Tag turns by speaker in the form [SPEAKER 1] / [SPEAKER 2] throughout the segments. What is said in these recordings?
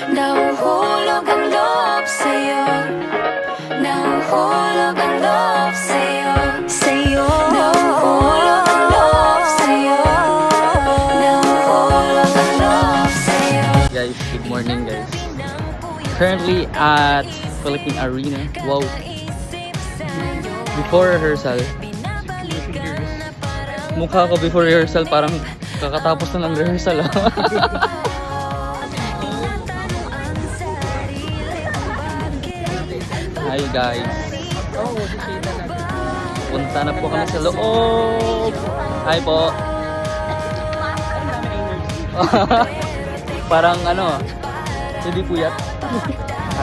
[SPEAKER 1] Nahuhulog ang loob sa'yo. Nahuhulog ang loob sa'yo. Sa'yo. Nahuhulog ang loob sa'yo. Nahuhulog ang loob sa'yo.
[SPEAKER 2] Guys, good morning guys. Currently at Philippine Arena. Wow. Before rehearsal. Mukha ko before rehearsal parang kakatapos na ng rehearsal. Hi guys. Punta na po kami sa loob. Hi po. Parang ano, hindi puyat.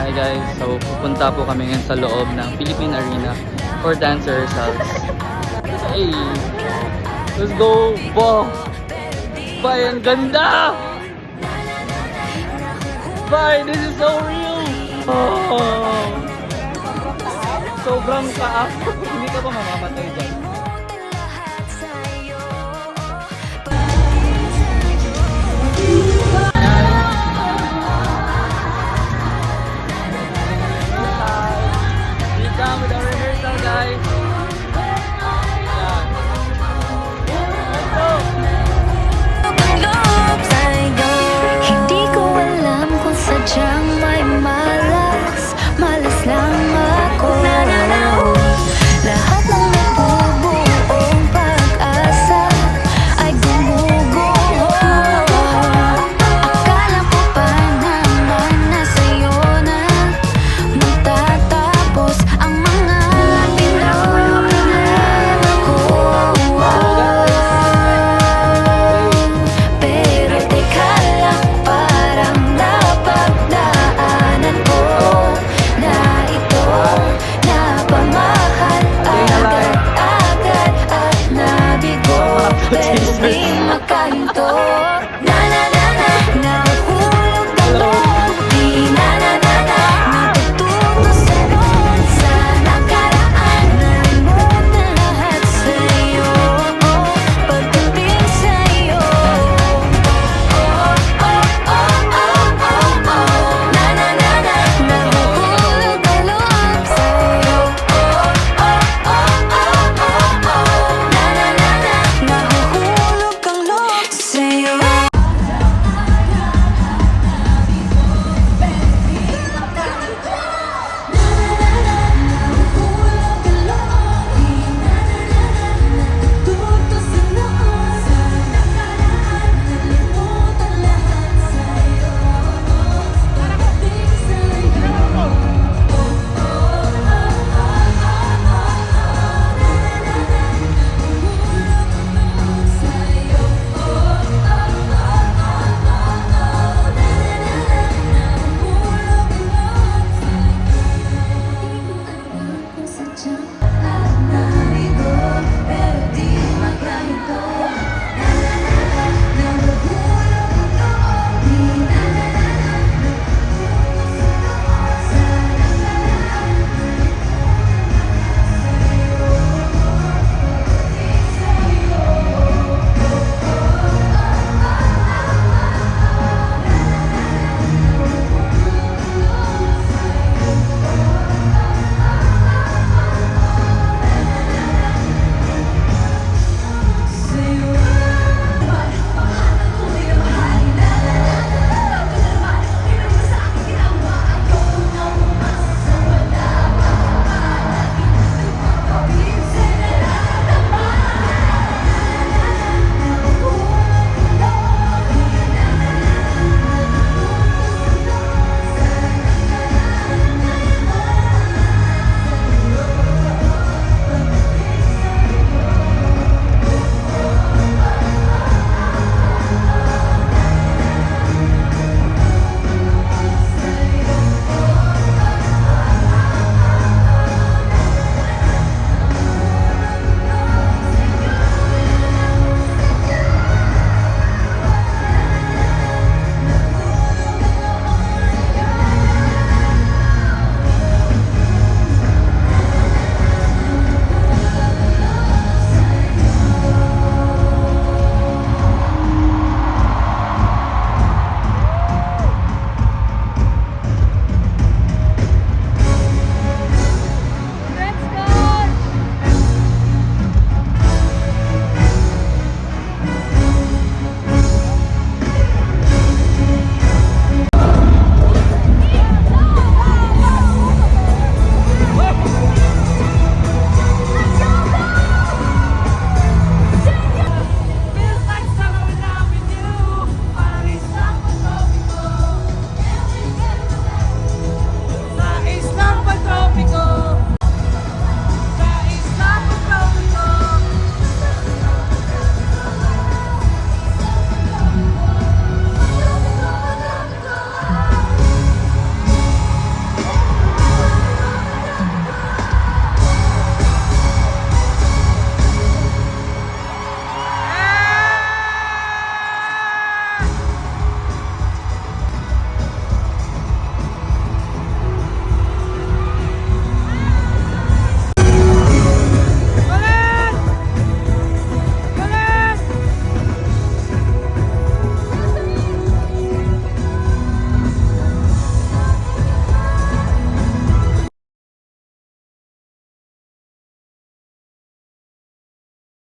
[SPEAKER 2] Hi guys, so pupunta po kami ngayon sa loob ng Philippine Arena for dance rehearsals. Hey, let's go! Wow! Bye, ang ganda! Bye, this is so real! Oh! Sobrang kaaf. Hindi ka ba mamamatay dyan?